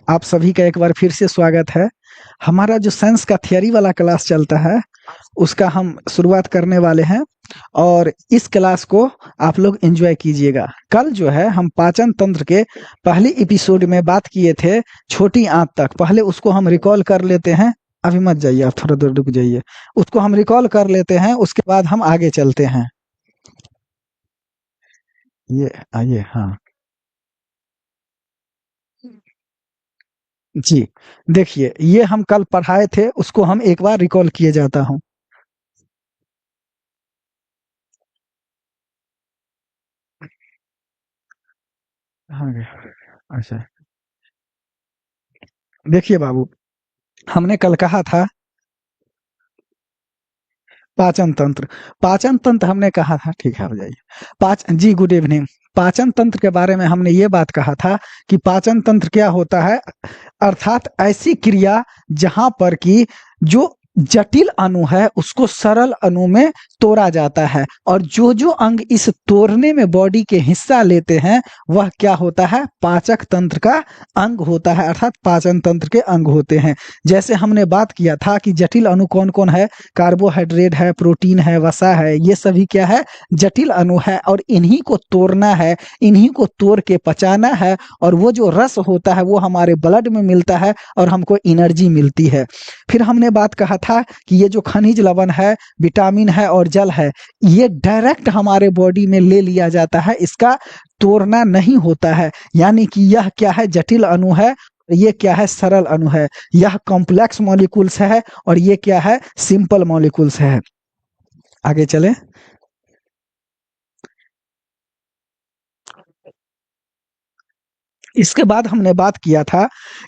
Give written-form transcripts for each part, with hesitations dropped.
आप सभी का एक बार फिर से स्वागत है। हमारा जो साइंस का थियरी वाला क्लास चलता है, उसका हम शुरुआत करने वाले हैं और इस क्लास को आप लोग एंजॉय कीजिएगा। कल जो है हम पाचन तंत्र के पहली एपिसोड में बात किए थे छोटी आंत तक। पहले उसको हम रिकॉल कर लेते हैं। अभी मत जाइए, आप थोड़ा देर रुक जाइए। उसको हम रिकॉल कर लेते हैं, उसके बाद हम आगे चलते हैं। ये आइए। हाँ जी, देखिए ये हम कल पढ़ाए थे, उसको हम एक बार रिकॉल किए जाता हूँ। हाँ अच्छा, देखिए बाबू, हमने कल कहा था पाचन तंत्र। पाचन तंत्र हमने कहा था, ठीक है, हो जाइए। पाच जी गुड इवनिंग। पाचन तंत्र के बारे में हमने ये बात कहा था कि पाचन तंत्र क्या होता है, अर्थात ऐसी क्रिया जहां पर कि जो जटिल अणु है उसको सरल अणु में तोड़ा जाता है, और जो जो अंग इस तोड़ने में बॉडी के हिस्सा लेते हैं वह क्या होता है, पाचक तंत्र का अंग होता है, अर्थात पाचन तंत्र के अंग होते हैं। जैसे हमने बात किया था कि जटिल अणु कौन कौन है, कार्बोहाइड्रेट है, प्रोटीन है, वसा है, ये सभी क्या है, जटिल अणु है, और इन्हीं को तोड़ना है, इन्हीं को तोड़ के पचाना है, और वो जो रस होता है वो हमारे ब्लड में मिलता है और हमको एनर्जी मिलती है। फिर हमने बात कहा था कि ये जो खनिज लवण है, विटामिन है और जल है, ये डायरेक्ट हमारे बॉडी में ले लिया जाता है, इसका तोड़ना नहीं होता है। यानी कि यह क्या है, जटिल अणु है, ये क्या है, सरल अणु है। यह कॉम्प्लेक्स मॉलिक्यूल्स है और ये क्या है, सिंपल मॉलिक्यूल्स है। आगे चले। इसके बाद हमने बात किया था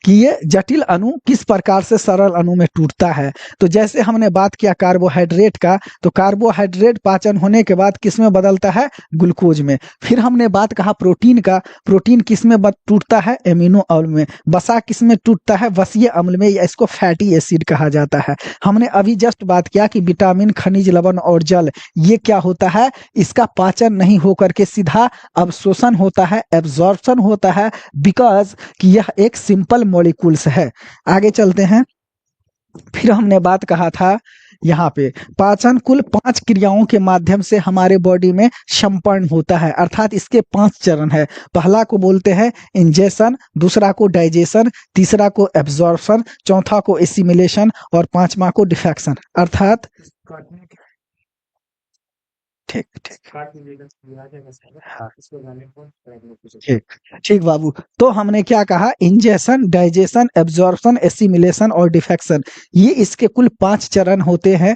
कि ये जटिल अणु किस प्रकार से सरल अणु में टूटता है। तो जैसे हमने बात किया कार्बोहाइड्रेट का, तो कार्बोहाइड्रेट पाचन होने के बाद किस में बदलता है, ग्लूकोज में। फिर हमने बात कहा प्रोटीन का, प्रोटीन किस में टूटता है, एमिनो अम्ल में। वसा किस में टूटता है, वसीय अम्ल में, या इसको फैटी एसिड कहा जाता है। हमने अभी जस्ट बात किया कि विटामिन, खनिज लवण और जल, ये क्या होता है, इसका पाचन नहीं होकर के सीधा अवशोषण होता है, एब्जॉर्प्शन होता है, बिकॉज कि यह एक सिंपल मॉलिक्यूल्स है। आगे चलते हैं। फिर हमने बात कहा था यहाँ पे पाचन कुल 5 क्रियाओं के माध्यम से हमारे बॉडी में संपन्न होता है, अर्थात इसके 5 चरण है। पहला को बोलते हैं इंजेशन, दूसरा को डाइजेशन, तीसरा को एब्जॉर्प्शन, चौथा को एसिमिलेशन और पांचवा को डिफेक्शन। अर्थात ठीक ठीक, हाँ ठीक ठीक बाबू। तो हमने क्या कहा, इंजेशन, डाइजेशन, एब्जॉर्प्शन, एसिमिलेशन और डिफेक्शन, ये इसके कुल 5 चरण होते हैं।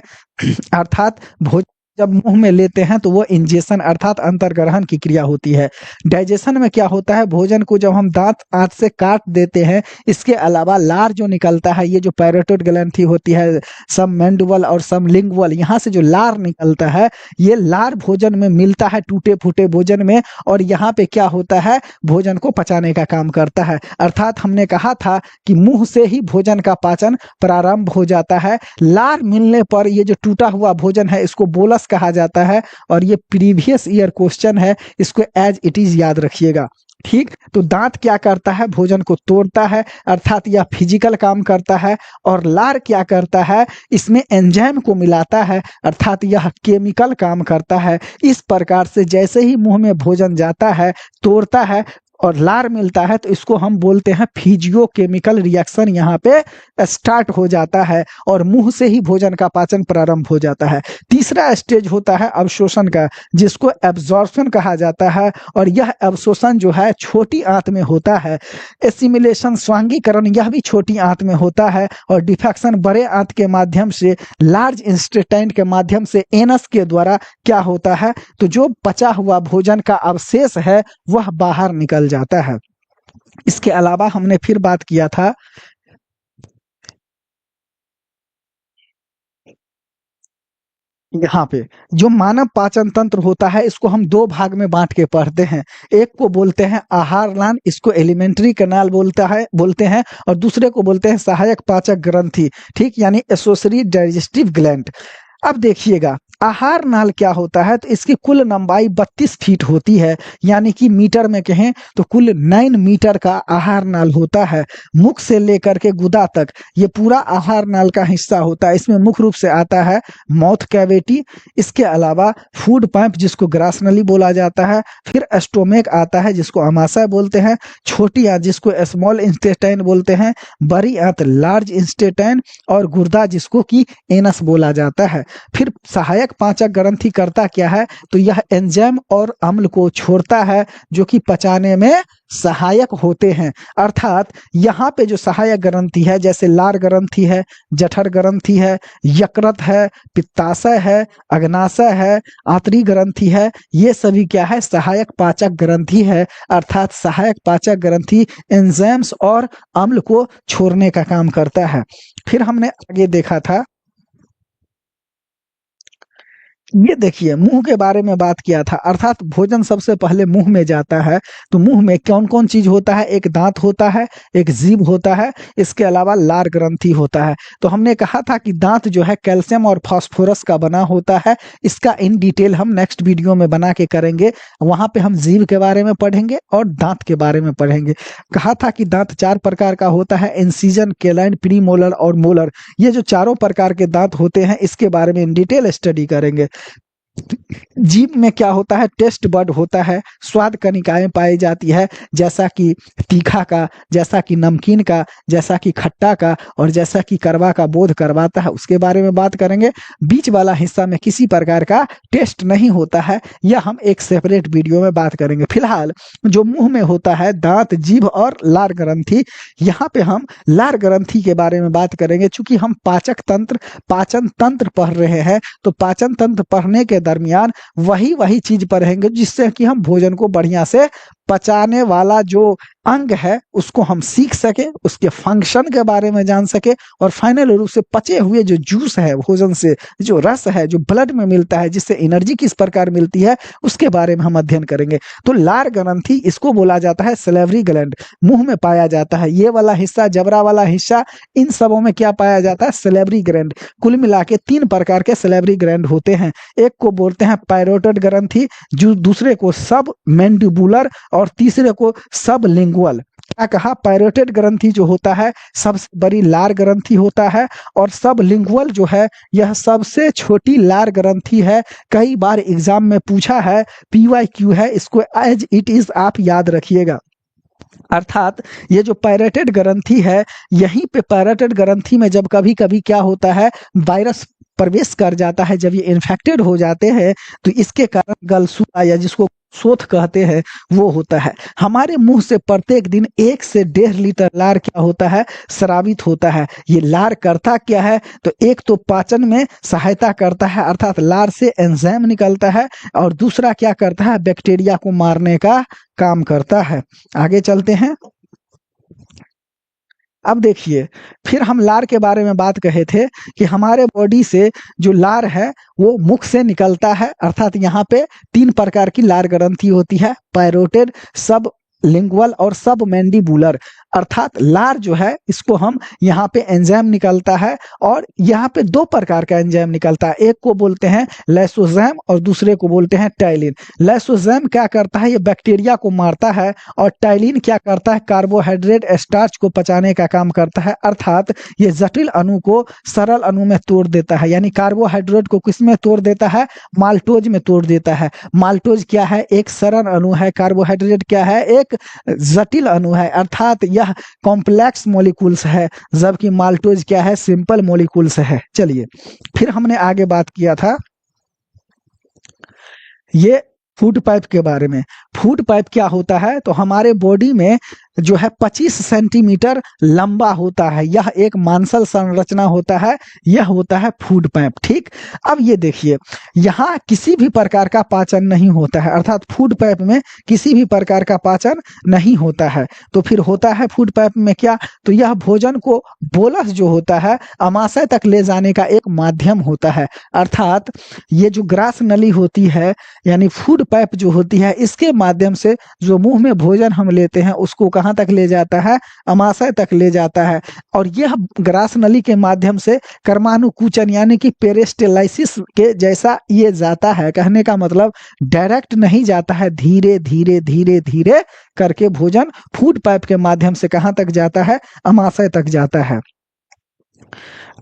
अर्थात भोजन जब मुंह में लेते हैं तो वो इंजेशन अर्थात अंतर्ग्रहण की क्रिया होती है। डाइजेशन में क्या होता है, भोजन को जब हम दांत आंत से काट देते हैं, इसके अलावा लार जो निकलता है, ये जो पैराटाइड ग्रंथि होती है, सब मैंडिबल और सब लिंगुअल, यहाँ से जो लार निकलता है, ये लार भोजन में मिलता है, टूटे फूटे भोजन में, और यहाँ पे क्या होता है, भोजन को पचाने का काम करता है। अर्थात हमने कहा था कि मुंह से ही भोजन का पाचन प्रारंभ हो जाता है। लार मिलने पर ये जो टूटा हुआ भोजन है इसको बोलस कहा जाता है, और ये प्रीवियस ईयर क्वेश्चन है, इसको एज इट इज याद रखिएगा। ठीक, तो दांत क्या करता है, भोजन को तोड़ता है, अर्थात यह फिजिकल काम करता है। और लार क्या करता है, इसमें एंजाइम को मिलाता है, अर्थात यह केमिकल काम करता है। इस प्रकार से जैसे ही मुंह में भोजन जाता है, तोड़ता है और लार मिलता है, तो इसको हम बोलते हैं फिजियो केमिकल रिएक्शन, यहाँ पे स्टार्ट हो जाता है और मुंह से ही भोजन का पाचन प्रारंभ हो जाता है। तीसरा स्टेज होता है अवशोषण का, जिसको एब्जॉर्प्शन कहा जाता है, और यह अवशोषण जो है छोटी आंत में होता है। एसिमिलेशन, स्वांगीकरण, यह भी छोटी आंत में होता है, और डिफेक्शन बड़े आंत के माध्यम से, लार्ज इंस्टेटाइन के माध्यम से, एनस के द्वारा क्या होता है, तो जो पचा हुआ भोजन का अवशेष है वह बाहर निकल जाता है। इसके अलावा हमने फिर बात किया था यहाँ पे जो मानव पाचन तंत्र होता है, इसको हम 2 भाग में बांट के पढ़ते हैं। एक को बोलते हैं आहार नाल, इसको एलिमेंट्री कैनाल बोलते हैं, और दूसरे को बोलते हैं सहायक पाचक ग्रंथि, ठीक, यानी एसोसरी डाइजेस्टिव ग्लैंड। अब देखिएगा, आहार नाल क्या होता है, तो इसकी कुल लंबाई 32 फीट होती है, यानी कि मीटर में कहें तो कुल 9 मीटर का आहार नाल होता है। मुख से लेकर के गुदा तक ये पूरा आहार नाल का हिस्सा होता है। इसमें मुख्य रूप से आता है माउथ कैविटी, इसके अलावा फूड पाइप जिसको ग्रास नली बोला जाता है, फिर स्टोमेक आता है जिसको अमाशय बोलते हैं, छोटी आंत जिसको स्मॉल इंटेस्टाइन बोलते हैं, बड़ी आंत लार्ज इंटेस्टाइन, और गुर्दा जिसको कि एनस बोला जाता है। फिर सहायक पाचक ग्रंथि करता क्या है, तो यह एंजाइम और अम्ल को छोड़ता है जो कि पचाने में सहायक होते हैं। अर्थात यहाँ पे जो सहायक ग्रंथि है, जैसे लार ग्रंथि है, जठर ग्रंथि है, यकृत है, पित्ताशय है, अग्नाशय है, आंतरी ग्रंथि है, ये सभी क्या है, सहायक पाचक ग्रंथि है। अर्थात सहायक पाचक ग्रंथि एंजाइम्स और अम्ल को छोड़ने का काम करता है। फिर हमने आगे देखा था, ये देखिए मुंह के बारे में बात किया था, अर्थात भोजन सबसे पहले मुंह में जाता है, तो मुंह में कौन कौन चीज होता है, एक दांत होता है, एक जीभ होता है, इसके अलावा लार ग्रंथि होता है। तो हमने कहा था कि दांत जो है कैल्शियम और फास्फोरस का बना होता है, इसका इन डिटेल हम नेक्स्ट वीडियो में बना के करेंगे, वहां पे हम जीभ के बारे में पढ़ेंगे और दांत के बारे में पढ़ेंगे। कहा था कि दांत 4 प्रकार का होता है, इंसिजन, केलाइन, प्रीमोलर और मोलर। ये जो चारों प्रकार के दांत होते हैं इसके बारे में इन डिटेल स्टडी करेंगे। जीभ में क्या होता है, टेस्ट बड होता है, स्वाद कनिकाएं पाई जाती है, जैसा कि तीखा का, जैसा कि नमकीन का, जैसा कि खट्टा का और जैसा कि कड़वा का बोध करवाता है, उसके बारे में बात करेंगे। बीच वाला हिस्सा में किसी प्रकार का टेस्ट नहीं होता है, यह हम एक सेपरेट वीडियो में बात करेंगे। फिलहाल जो मुंह में होता है, दांत, जीभ और लार ग्रंथि, यहाँ पे हम लार ग्रंथि के बारे में बात करेंगे। चूंकि हम पाचक तंत्र, पाचन तंत्र पढ़ रहे हैं, तो पाचन तंत्र पढ़ने के दरमियान वही चीज पढ़ेंगे जिससे कि हम भोजन को बढ़िया से पचाने वाला जो अंग है उसको हम सीख सके, उसके फंक्शन के बारे में जान सके, और फाइनल रूप से पचे हुए जो जूस है, भोजन से जो रस है, जो ब्लड में मिलता है, जिससे एनर्जी किस प्रकार मिलती है, उसके बारे में हम अध्ययन करेंगे। तो लार ग्रंथि इसको बोला जाता है सलेवरी ग्लैंड, मुंह में पाया जाता है। ये वाला हिस्सा, जबड़ा वाला हिस्सा, इन सबों में क्या पाया जाता है, सलेवरी ग्लैंड। कुल मिला के 3 प्रकार के सलेवरी ग्लैंड होते हैं। एक को बोलते हैं पैरोटिड ग्रंथि, जो दूसरे को सब मैंडिबुलर और तीसरे को सब लिंगुअल। क्या कहा, पैरोटिड ग्रंथि जो होता है सबसे बड़ी लार ग्रंथि होता है, और सब लिंगुअल जो है यह सबसे छोटी लार ग्रंथि है। कई बार एग्जाम में पूछा है, PYQ है, इसको एज इट इज आप याद रखिएगा। अर्थात ये जो पैरोटिड ग्रंथि है, यहीं पे पैरोटिड ग्रंथि में जब कभी कभी क्या होता है, वायरस प्रवेश कर जाता है, जब ये इन्फेक्टेड हो जाते हैं तो इसके कारण गलसूरा या जिसको शोथ कहते हैं वो होता है। हमारे मुंह से प्रत्येक दिन 1 से 1.5 लीटर लार क्या होता है, स्रावित होता है। ये लार करता क्या है, तो एक तो पाचन में सहायता करता है, अर्थात लार से एंजाइम निकलता है, और दूसरा क्या करता है, बैक्टीरिया को मारने का काम करता है। आगे चलते हैं। अब देखिए, फिर हम लार के बारे में बात कहे थे कि हमारे बॉडी से जो लार है वो मुख से निकलता है। अर्थात यहाँ पे 3 प्रकार की लार ग्रंथि होती है, पैरोटिड, सब लिंगुअल और सब मैंडिबुलर। अर्थात लार जो है इसको हम यहाँ पे एंजाइम निकलता है, और यहाँ पे 2 प्रकार का एंजाइम निकलता है। एक को बोलते हैं लाइसोजाइम और दूसरे को बोलते हैं टाइलिन। लाइसोजाइम क्या करता है, ये बैक्टीरिया को मारता है, और टाइलिन क्या करता है, कार्बोहाइड्रेट स्टार्च को पचाने का काम करता है। अर्थात ये जटिल अणु को सरल अणु में तोड़ देता है, यानी कार्बोहाइड्रेट को किस में तोड़ देता है, माल्टोज में तोड़ देता है। माल्टोज क्या है, एक सरल अणु है, कार्बोहाइड्रेट क्या है, एक जटिल अणु है, अर्थात यह कॉम्प्लेक्स मॉलिक्यूल्स है, जबकि माल्टोज क्या है, सिंपल मॉलिक्यूल्स है। चलिए, फिर हमने आगे बात किया था ये फूड पाइप के बारे में। फूड पाइप क्या होता है, तो हमारे बॉडी में जो है 25 सेंटीमीटर लंबा होता है, यह एक मांसल संरचना होता है, यह होता है फूड पाइप। ठीक, अब ये देखिए, यहाँ किसी भी प्रकार का पाचन नहीं होता है, अर्थात फूड पाइप में किसी भी प्रकार का पाचन नहीं होता है। तो फिर होता है फूड पाइप में क्या, तो यह भोजन को बोलस जो होता है अमाशय तक ले जाने का एक माध्यम होता है। अर्थात ये जो ग्रास नली होती है, यानी फूड पाइप जो होती है, इसके माध्यम से जो मुंह में भोजन हम लेते हैं उसको कहाँ कहाँ तक ले जाता है, अमाशय तक ले जाता है। और यह ग्रास नली के माध्यम से कर्मानुकुचन यानी कि पेरिस्टालसिस के जैसा ये जाता है। कहने का मतलब डायरेक्ट नहीं जाता है, धीरे धीरे धीरे धीरे करके भोजन फूड पाइप के माध्यम से कहाँ तक जाता है, अमाशय तक जाता है।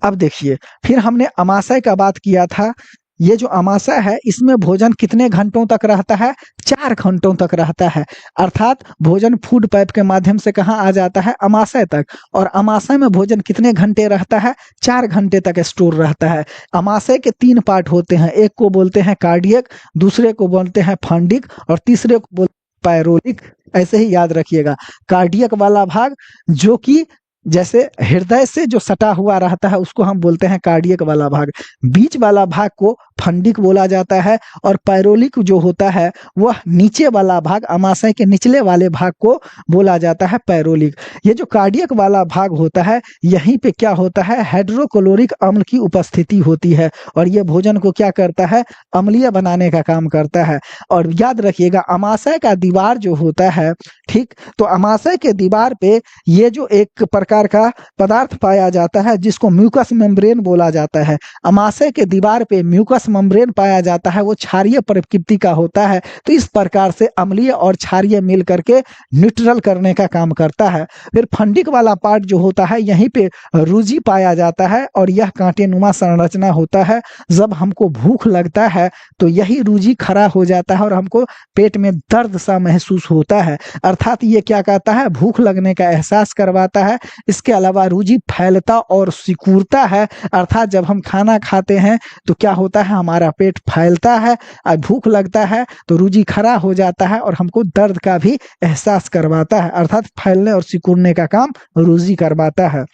अब देखिए, फिर हमने अमाशय का बात किया था। ये जो अमाशय है इसमें भोजन कितने घंटों तक रहता है, 4 घंटों तक रहता है। अर्थात भोजन फूड पाइप के माध्यम से कहाँ आ जाता है, अमाशय तक। और अमाशय में भोजन कितने घंटे रहता है, 4 घंटे तक स्टोर रहता है। अमाशय के 3 पार्ट होते हैं, एक को बोलते हैं कार्डियक, दूसरे को बोलते हैं फंडिक और तीसरे को बोलते हैं पैरोलिक। ऐसे ही याद रखिएगा। कार्डियक वाला भाग जो कि जैसे हृदय से जो सटा हुआ रहता है उसको हम बोलते हैं कार्डियक वाला भाग। बीच वाला भाग को फंडिक बोला जाता है और पैरोलिक जो होता है वह नीचे वाला भाग, अमाशय के निचले वाले भाग को बोला जाता है पैरोलिक। ये जो कार्डियक वाला भाग होता है यहीं पे क्या होता है, हाइड्रोक्लोरिक अम्ल की उपस्थिति होती है और ये भोजन को क्या करता है, अम्लीय बनाने का काम करता है। और याद रखिएगा अमाशय का दीवार जो होता है, ठीक, तो अमाशय के दीवार पे ये जो एक प्रकार का पदार्थ पाया जाता है जिसको म्यूकस मेम्ब्रेन बोला जाता है। अमाशय के दीवार पे म्यूकस मेम्ब्रेन पाया जाता है, वो क्षारीय प्रकृति का होता है। तो इस प्रकार से अम्लीय और क्षारीय मिल करके न्यूट्रल करने का काम करता है। फिर फंडिक वाला पार्ट जो होता है यहीं पे रुझि पाया जाता है और यह कांटेनुमा संरचना होता है। जब हमको भूख लगता है तो यही रुझि खड़ा हो जाता है और हमको पेट में दर्द सा महसूस होता है। अर्थात ये क्या कहता है, भूख लगने का एहसास करवाता है। इसके अलावा रुझि फैलता और सिकुड़ता है। अर्थात जब हम खाना खाते हैं तो क्या होता है, हमारा पेट फैलता है और भूख लगता है तो रुझि खड़ा हो जाता है और हमको दर्द का भी एहसास करवाता है। अर्थात फैलने और सिकुड़ने का काम रुझि करवाता है।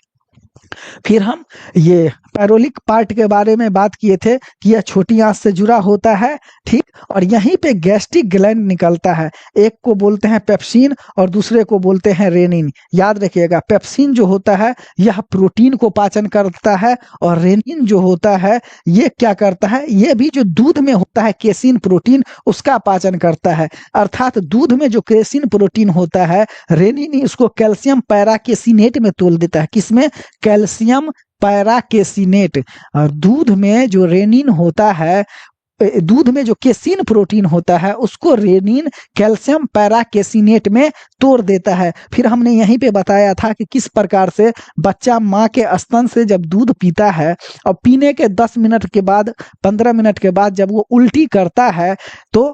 फिर हम ये पैरोलिक पार्ट के बारे में बात किए थे कि यह छोटी आंत से जुड़ा होता है, ठीक, और यहीं पे गैस्ट्रिक ग्लैंड निकलता है। एक को बोलते हैं पेप्सिन और दूसरे को बोलते हैं रेनिन। याद रखिएगा, पेप्सिन जो होता है यह प्रोटीन को पाचन करता है और रेनिन जो होता है ये क्या करता है, ये भी जो दूध में होता है केसिन प्रोटीन उसका पाचन करता है। अर्थात दूध में जो केसिन प्रोटीन होता है, रेनिन इसको कैल्शियम पैराकेसिनेट में तोड़ देता है। किसमें, कैल्शियम पैराकेसिनेट। और दूध में जो रेनिन होता है, दूध में जो केसिन प्रोटीन होता है उसको रेनिन कैल्शियम पैराकेसिनेट में तोड़ देता है। फिर हमने यहीं पे बताया था कि किस प्रकार से बच्चा माँ के स्तन से जब दूध पीता है और पीने के 10 मिनट के बाद 15 मिनट के बाद जब वो उल्टी करता है तो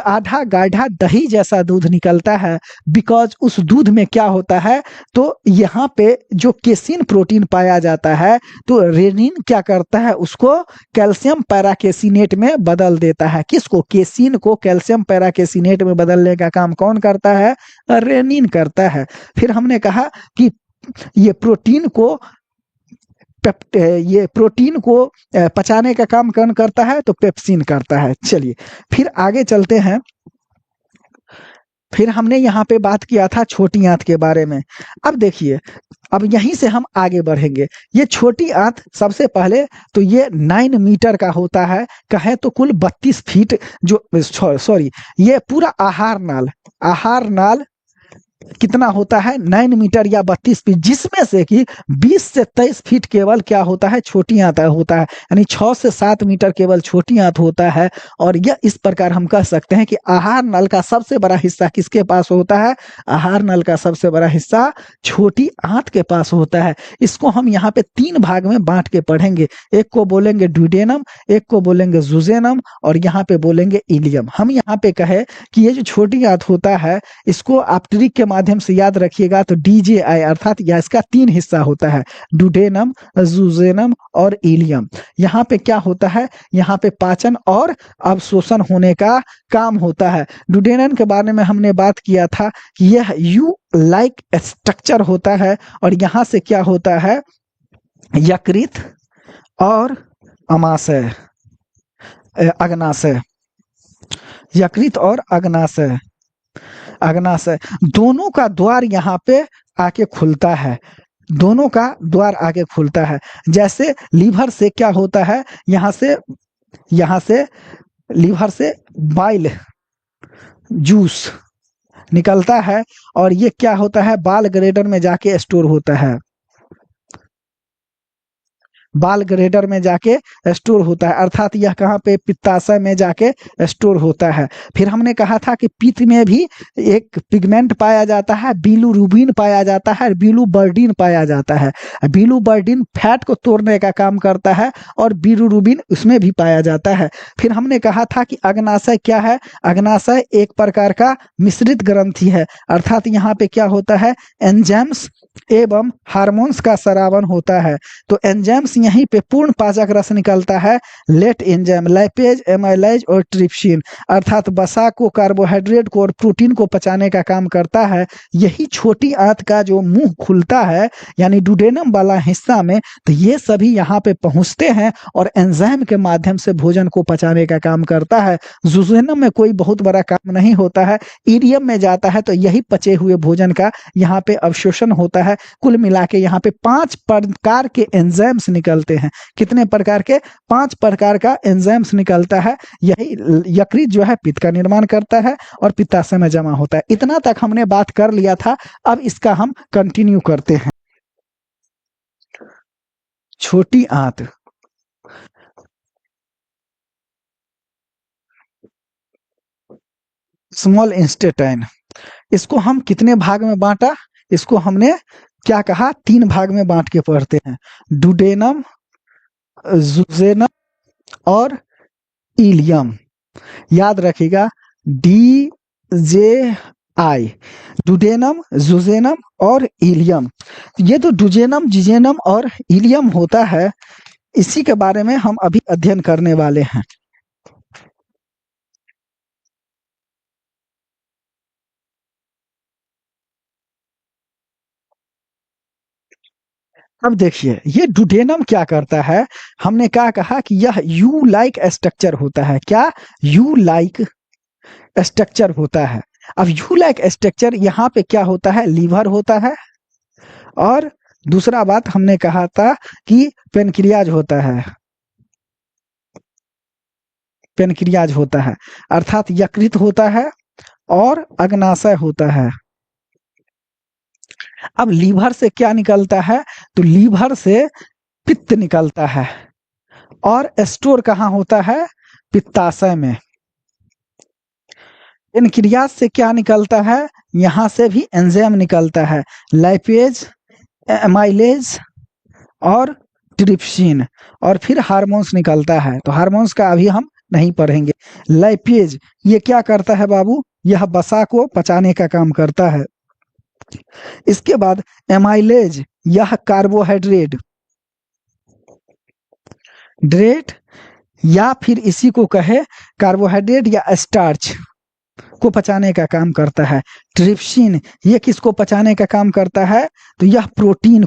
आधा गाढ़ा दही जैसा दूध निकलता है। बिकॉज उस दूध में क्या होता है, तो यहाँ पे जो केसिन प्रोटीन पाया जाता है तो रेनिन क्या करता है, उसको कैल्शियम पैराकेसिनेट में बदल देता है। किसको, केसिन को कैल्शियम पैराकेसिनेट में बदलने का काम कौन करता है, रेनिन करता है। फिर हमने कहा कि ये प्रोटीन को पचाने का काम कौन करता है, तो पेप्सिन करता है। चलिए फिर आगे चलते हैं। फिर हमने यहाँ पे बात किया था छोटी आंत के बारे में। अब देखिए, अब यहीं से हम आगे बढ़ेंगे। ये छोटी आंत सबसे पहले तो ये 9 मीटर का होता है, कहे तो कुल 32 फीट जो सॉरी ये पूरा आहार नाल कितना होता है, 9 मीटर या 32 फीट, जिसमें से कि 20 से 23 फीट केवल क्या होता है, छोटी आंत होता है। यानी 6 से 7 मीटर केवल छोटी आंत होता है। और यह इस प्रकार हम कह सकते हैं कि आहार नल का सबसे बड़ा हिस्सा किसके पास होता है, आहार नल का सबसे बड़ा हिस्सा छोटी आंत के पास होता है। इसको हम यहाँ पे 3 भाग में बांट के पढ़ेंगे। एक को बोलेंगे ड्यूडेनम, एक को बोलेंगे जुजेनम और यहाँ पे बोलेंगे इलियम। हम यहाँ पे कहे कि ये जो छोटी आंत होता है इसको आप ट्रिक के माध्यम से याद रखिएगा तो DJI अर्थात यह इसका 3 हिस्सा होता है, ड्यूडेनम, जुजेनम और इलियम। यहाँ पे क्या होता है, यहाँ पे पाचन और अवशोषण होने का काम होता है। ड्यूडेनम के बारे में हमने बात किया था कि यह यू लाइक स्ट्रक्चर होता है और यहाँ से क्या होता है, यकृत और अमाशय, अग्नाशय, यकृत और अग्नाशय दोनों का द्वार यहाँ पे आके खुलता है, दोनों का द्वार आके खुलता है। जैसे लीवर से क्या होता है, यहाँ से लीवर से बाइल जूस निकलता है और ये क्या होता है, बाल ग्रेडर में जाके स्टोर होता है, बाल ग्रेडर में जाके स्टोर होता है, अर्थात यह कहाँ पे, पित्ताशय में जाके स्टोर होता है। फिर हमने कहा था कि पित्त में भी एक पिगमेंट पाया जाता है, बिलिरुबिन पाया जाता है, बिलिरुबिन पाया जाता है। बिलिरुबिन फैट को तोड़ने का काम करता है और बिलिरुबिन उसमें भी पाया जाता है। फिर हमने कहा था कि अग्नाशय क्या है, अग्नाशय एक प्रकार का मिश्रित ग्रंथि है, अर्थात यहाँ पे क्या होता है, एंजाइम्स एवं हार्मोन्स का स्रावन होता है। तो एंजाइम्स यहीं पे पूर्ण पाचक रस निकलता है, लेट एंजाइम लाइपेज, एमाइलेज और ट्रिप्सिन, अर्थात वसा को, कार्बोहाइड्रेट को और प्रोटीन को पचाने का काम करता है। यही छोटी आंत का जो मुंह खुलता है यानी डुडेनम वाला हिस्सा में, तो ये सभी यहाँ पे पहुंचते हैं और एंजाइम के माध्यम से भोजन को पचाने का काम करता है। जुजेनम में कोई बहुत बड़ा काम नहीं होता है, ईरियम में जाता है तो यही पचे हुए भोजन का यहाँ पे अवशोषण होता है। कुल मिला के यहाँ पे 5 प्रकार के एंजाइम्स निकलते हैं। कितने प्रकार के, 5 प्रकार का एंजाइम्स निकलता है। यही यकृत जो है पित्त का निर्माण करता है और पित्ताशय में जमा होता है। इतना तक हमने बात कर लिया था, अब इसका हम कंटिन्यू करते हैं। छोटी आंत, स्मॉल इंस्टेटाइन, इसको हम कितने भाग में बांटा, इसको हमने क्या कहा, 3 भाग में बांट के पढ़ते हैं, डुडेनम, जुजेनम और इलियम। याद रखिएगा, डी जे आई, डुडेनम, जुजेनम और इलियम। ये तो डुजेनम, जिजेनम और इलियम होता है, इसी के बारे में हम अभी अध्ययन करने वाले हैं। अब देखिए ये डुडेनम क्या करता है, हमने क्या कहा कि यह यू लाइक स्ट्रक्चर होता है। क्या, यू लाइक स्ट्रक्चर होता है। अब यू लाइक स्ट्रक्चर यहाँ पे क्या होता है, लीवर होता है, और दूसरा बात हमने कहा था कि पेनक्रियाज होता है, पेनक्रियाज होता है, अर्थात यकृत होता है और अग्नाशय होता है। अब लीवर से क्या निकलता है, तो लीवर से पित्त निकलता है और स्टोर कहाँ होता है, पित्ताशय में। पेनक्रियाज से क्या निकलता है, यहाँ से भी एंजाइम निकलता है, लाइपेज, एमाइलेज और ट्रिप्सिन, और फिर हार्मोन्स निकलता है। तो हार्मोन्स का अभी हम नहीं पढ़ेंगे। लाइपेज ये क्या करता है बाबू, यह वसा को पचाने का काम करता है। इसके बाद एमाइलेज, यह कार्बोहाइड्रेट ड्रेट या फिर इसी को कहे कार्बोहाइड्रेट या स्टार्च को पचाने का काम करता है। ट्रिप्सिन ये किसको पचाने का काम करता है, तो यह प्रोटीन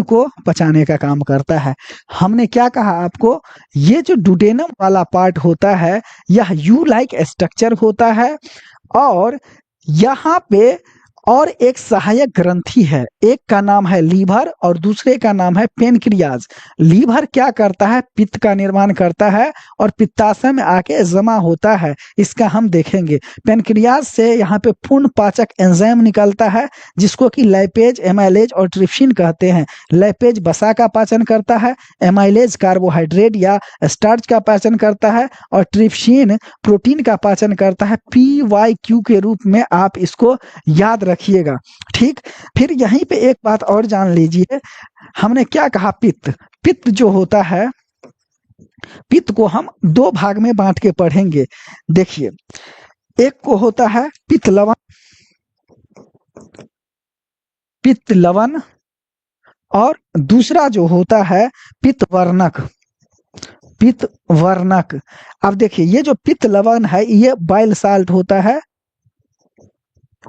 को पचाने का काम करता है। हमने क्या कहा आपको, ये जो डुडेनम वाला पार्ट होता है यह यू लाइक स्ट्रक्चर होता है, और यहाँ पे और एक सहायक ग्रंथि है, एक का नाम है लीवर और दूसरे का नाम है पेनक्रियाज। लीवर क्या करता है, पित्त का निर्माण करता है और पित्ताशय में आके जमा होता है, इसका हम देखेंगे। पेनक्रियाज से यहाँ पे पूर्ण पाचक एंजाइम निकलता है जिसको कि लाइपेज, एमाइलेज और ट्रिप्सिन कहते हैं। लाइपेज वसा का पाचन करता है, एमाइलेज कार्बोहाइड्रेट या स्टार्च का पाचन करता है और ट्रिप्सिन प्रोटीन का पाचन करता है। PYQ के रूप में आप इसको याद रखिएगा, ठीक। फिर यहीं पे एक बात और जान लीजिए, हमने क्या कहा, पित्त, पित्त जो होता है, पित्त को हम 2 भाग में बांट के पढ़ेंगे। देखिए, एक को होता है पित्त लवण, पित्त लवण, और दूसरा जो होता है पित्त वर्णक, पित्त वर्णक। अब देखिए ये जो पित्त लवण है ये बाइल साल्ट होता है,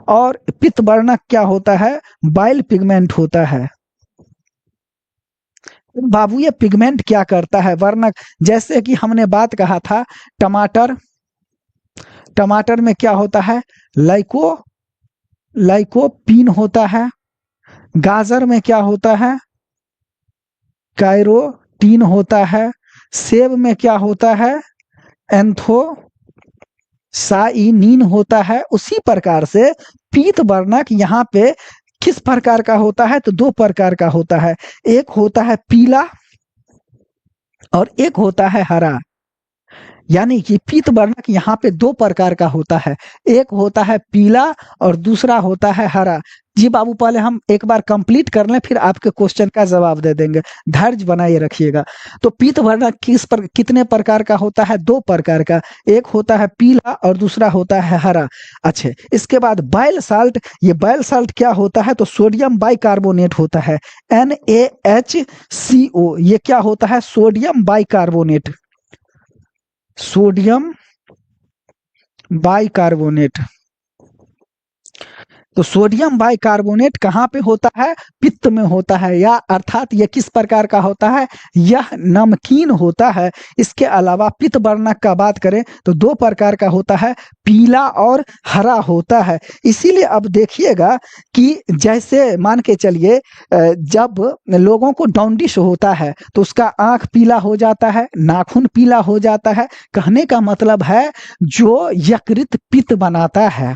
और पित्त वर्णक क्या होता है, बाइल पिगमेंट होता है। बाबू ये पिगमेंट क्या करता है, वर्णक, जैसे कि हमने बात कहा था टमाटर, टमाटर में क्या होता है, लाइकोपीन होता है। गाजर में क्या होता है, कैरोटीन होता है। सेब में क्या होता है, एंथो साइनिन होता है। उसी प्रकार से पीत वर्णक यहाँ पे किस प्रकार का होता है? तो दो प्रकार का होता है, एक होता है पीला और एक होता है हरा। यानी कि पीत वर्णक यहाँ पे दो प्रकार का होता है, एक होता है पीला और दूसरा होता है हरा। जी बाबू, पहले हम एक बार कंप्लीट कर लें, फिर आपके क्वेश्चन का जवाब दे देंगे, धैर्य बनाए रखिएगा। तो पीत वर्णक कितने प्रकार का होता है? दो प्रकार का, एक होता है पीला और दूसरा होता है हरा। अच्छे, इसके बाद बाइल साल्ट, ये बाइल साल्ट क्या होता है? तो सोडियम बाइकार्बोनेट होता है, NaHCO। ये क्या होता है? Sodium bicarbonate, sodium bicarbonate. तो सोडियम बाइकार्बोनेट कहाँ पे होता है? पित्त में होता है, या अर्थात यह किस प्रकार का होता है? यह नमकीन होता है। इसके अलावा पित्त वर्णक का बात करें तो दो प्रकार का होता है, पीला और हरा होता है। इसीलिए अब देखिएगा कि जैसे मान के चलिए जब लोगों को जॉन्डिस होता है तो उसका आंख पीला हो जाता है, नाखून पीला हो जाता है। कहने का मतलब है जो यकृत पित्त बनाता है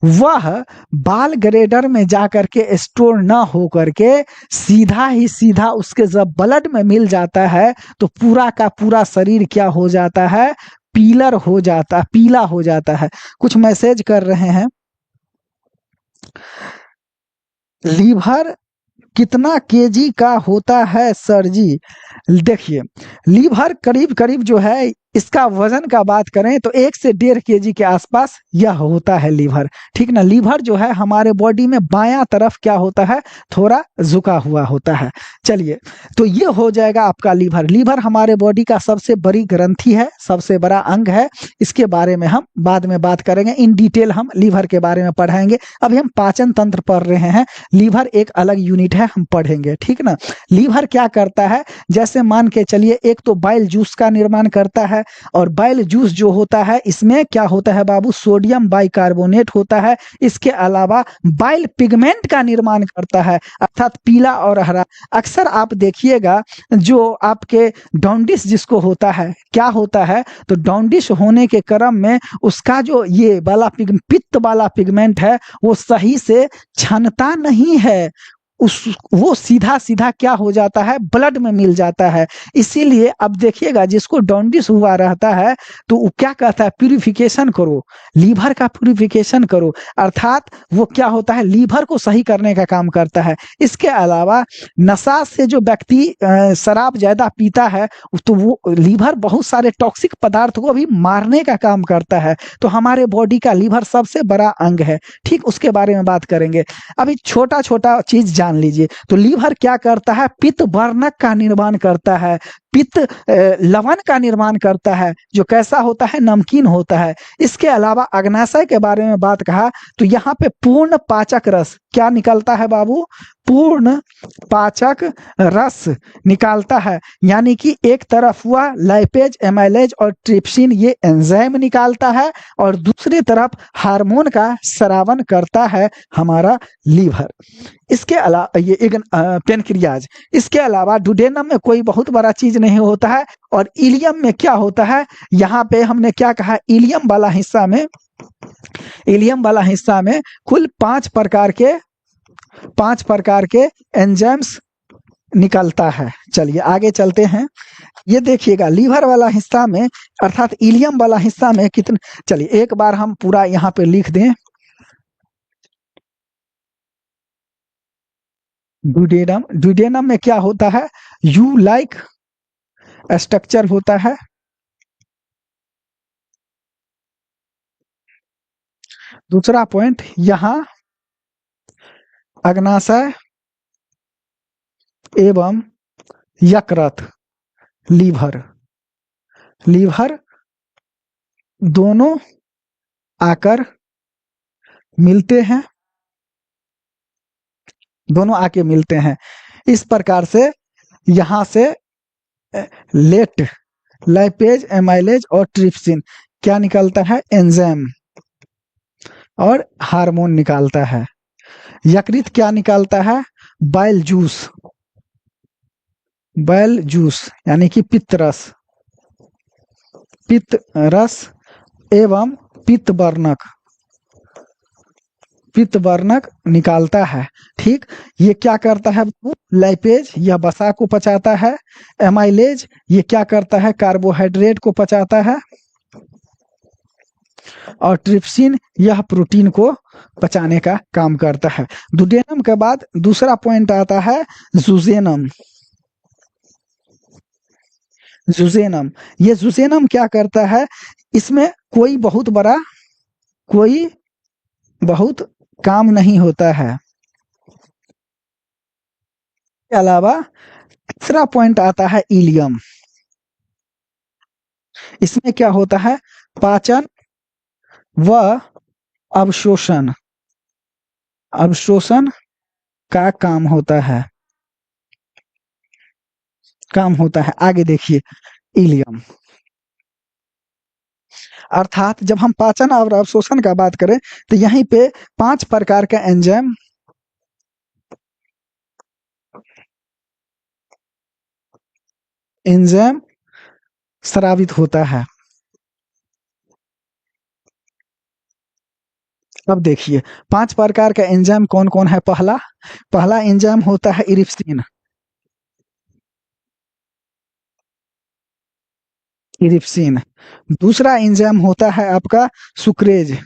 वह बाल ग्रेडर में जाकर के स्टोर ना हो करके सीधा ही सीधा उसके जब ब्लड में मिल जाता है तो पूरा का पूरा शरीर क्या हो जाता है? पीला हो जाता है। कुछ मैसेज कर रहे हैं, लीवर कितना केजी का होता है सर जी? देखिए, लीवर करीब करीब जो है, इसका वजन का बात करें तो 1 से 1.5 केजी के आसपास यह होता है लीवर। ठीक ना? लीवर जो है हमारे बॉडी में बायां तरफ क्या होता है? थोड़ा झुका हुआ होता है। चलिए, तो ये हो जाएगा आपका लीवर। लीवर हमारे बॉडी का सबसे बड़ी ग्रंथि है, सबसे बड़ा अंग है। इसके बारे में हम बाद में बात करेंगे, इन डिटेल हम लीवर के बारे में पढ़ाएंगे। अभी हम पाचन तंत्र पढ़ रहे हैं, लीवर एक अलग यूनिट है, हम पढ़ेंगे। ठीक ना? लीवर क्या करता है? जैसे मान के चलिए, एक तो बाइल जूस का निर्माण करता है, और बाइल जूस जो होता है इसमें क्या होता है बाबू? सोडियम बाइकार्बोनेट होता है। इसके अलावा बाइल पिगमेंट का निर्माण करता है, अर्थात पीला और हरा। अक्सर आप देखिएगा जो आपके जॉन्डिस जिसको होता है, क्या होता है? तो जॉन्डिस होने के क्रम में उसका जो ये वाला पित्त वाला पिगमेंट है वो सही से छनता नहीं है, वो सीधा सीधा क्या हो जाता है? ब्लड में मिल जाता है। इसीलिए अब देखिएगा जिसको जॉन्डिस हुआ रहता है तो वो क्या कहता है? प्यूरिफिकेशन करो, लीवर का प्यूरिफिकेशन करो। अर्थात वो क्या होता है? लीवर को सही करने का काम करता है। इसके अलावा नशा से जो व्यक्ति शराब ज्यादा पीता है तो वो लीवर बहुत सारे टॉक्सिक पदार्थ को भी मारने का काम करता है। तो हमारे बॉडी का लीवर सबसे बड़ा अंग है। ठीक, उसके बारे में बात करेंगे। अभी छोटा छोटा चीज जान लीजिए। तो लीवर क्या करता है? पित्त वर्णक का निर्माण करता है, पित्त लवण का निर्माण करता है, जो कैसा होता है? नमकीन होता है। इसके अलावा अग्नाशय के बारे में बात कहा तो यहाँ पे पूर्ण पाचक रस क्या निकलता है बाबू? पूर्ण पाचक रस निकालता है। यानी कि एक तरफ हुआ लाइपेज, एमाइलेज और ट्रिप्सिन, ये एंजाइम निकालता है, और दूसरी तरफ हार्मोन का स्रावन करता है हमारा लीवर। इसके अलावा ये एक पेनक्रियाज। इसके अलावा डुडेनम में कोई बहुत बड़ा चीज नहीं होता है। और इलियम में क्या होता है? यहाँ पे हमने क्या कहा? इलियम वाला हिस्सा में कुल 5 प्रकार के एंजाइम्स निकलता है। चलिए आगे चलते हैं। ये देखिएगा लीवर वाला हिस्सा में, अर्थात इलियम वाला हिस्सा में कितने, चलिए एक बार हम पूरा यहाँ पे लिख दें। ड्यूडेनम में क्या होता है? यू लाइक स्ट्रक्चर होता है। दूसरा पॉइंट, यहाँ अग्नाशय एवं यकृत, लीवर दोनों आकर मिलते हैं, दोनों आके मिलते हैं। इस प्रकार से यहाँ से लेट, लाइपेज, एमाइलेज और ट्रिप्सिन क्या निकलता है? एंजाइम और हार्मोन निकालता है। यकृत क्या निकालता है? बाइल जूस यानी कि पित्त रस एवं पित्त वर्णक निकालता है। ठीक, ये क्या करता है? लाइपेज यह वसा को पचाता है। एमाइलेज ये क्या करता है? कार्बोहाइड्रेट को पचाता है। और ट्रिप्सिन यह प्रोटीन को पचाने का काम करता है। दुडेनम के बाद दूसरा पॉइंट आता है जुजेनम। ये जुजेनम क्या करता है? इसमें कोई बहुत काम नहीं होता है। के अलावा तीसरा पॉइंट आता है इलियम। इसमें क्या होता है? पाचन व अवशोषण का काम होता है। आगे देखिए इलियम, अर्थात जब हम पाचन और अवशोषण का बात करें तो यहीं पे 5 प्रकार का एंजाइम स्रावित होता है। अब देखिए 5 प्रकार का एंजाइम कौन कौन है। पहला एंजाइम होता है इरिप्सिन। दूसरा एंजाइम होता है आपका सुक्रेज।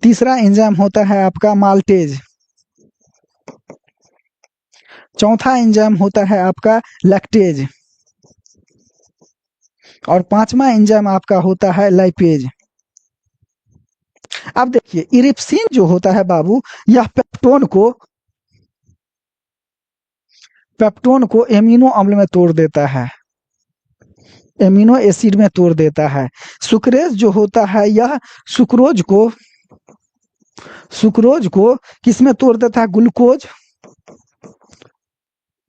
तीसरा एंजाइम होता है आपका माल्टेज। चौथा एंजाइम होता है आपका लैक्टेज। और 5वां एंजाइम आपका होता है लाइपेज। अब देखिए इरिप्सिन जो होता है बाबू, यह पेप्टोन को एमिनो अम्ल में तोड़ देता है, एमिनो एसिड में तोड़ देता है। सुक्रेज जो होता है यह सुक्रोज को किस में तोड़ देता है? ग्लूकोज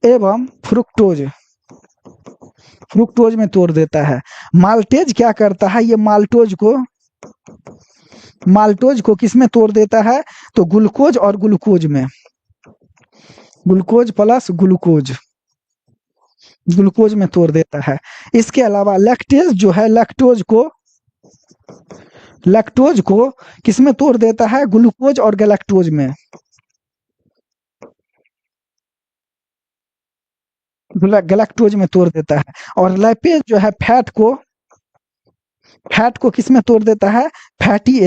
एवं फ्रुक्टोज में तोड़ देता है। माल्टेज क्या करता है? ये माल्टोज को किस में तोड़ देता है? तो ग्लूकोज और ग्लूकोज में, ग्लूकोज प्लस ग्लूकोज में तोड़ देता है। इसके अलावा लैक्टेज जो है लैक्टोज को किस में तोड़ देता है? ग्लूकोज और गैलेक्टोज में, गैलेक्टोज में तोड़ देता है। और लाइपेज जो है फैट को किस में तोड़ देता है? फैटी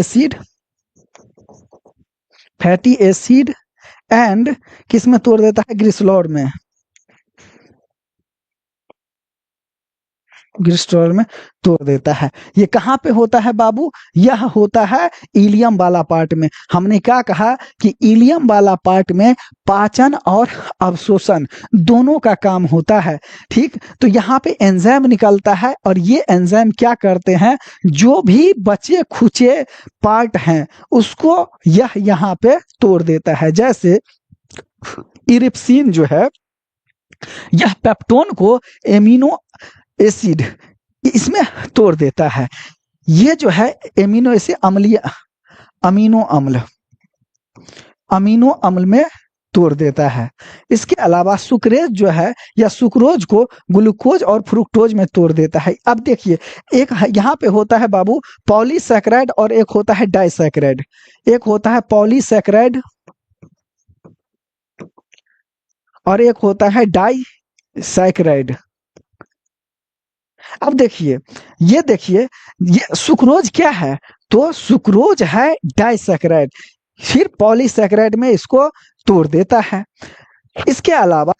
एसिड एंड किस में तोड़ देता है? ग्लिसरॉल में तोड़ देता है। ये कहाँ पे होता है बाबू? यह होता है इलियम वाला पार्ट में। हमने क्या कहा कि इलियम वाला पार्ट में पाचन और अवशोषण दोनों का काम होता है। ठीक, तो यहाँ पे एंजाइम निकलता है और ये एंजाइम क्या करते हैं? जो भी बचे खुचे पार्ट हैं उसको यह यहाँ पे तोड़ देता है। जैसे इरिप्सिन जो है यह पेप्टोन को एमिनो एसिड इसमें तोड़ देता है। ये जो है एमिनो एसिड अमीनो अम्ल में तोड़ देता है। इसके अलावा सुक्रेज जो है या सुक्रोज को ग्लूकोज और फ्रुक्टोज में तोड़ देता है। अब देखिए एक यहाँ पे होता है बाबू पॉलीसैकेराइड और एक होता है डाइसैकेराइड। एक होता है पॉलीसैकेराइड और एक होता है डाइसैकेराइड। अब देखिए ये सुक्रोज क्या है? तो सुक्रोज है डाइसैकेराइड, फिर पॉलीसैकेराइड में इसको तोड़ देता है। इसके अलावा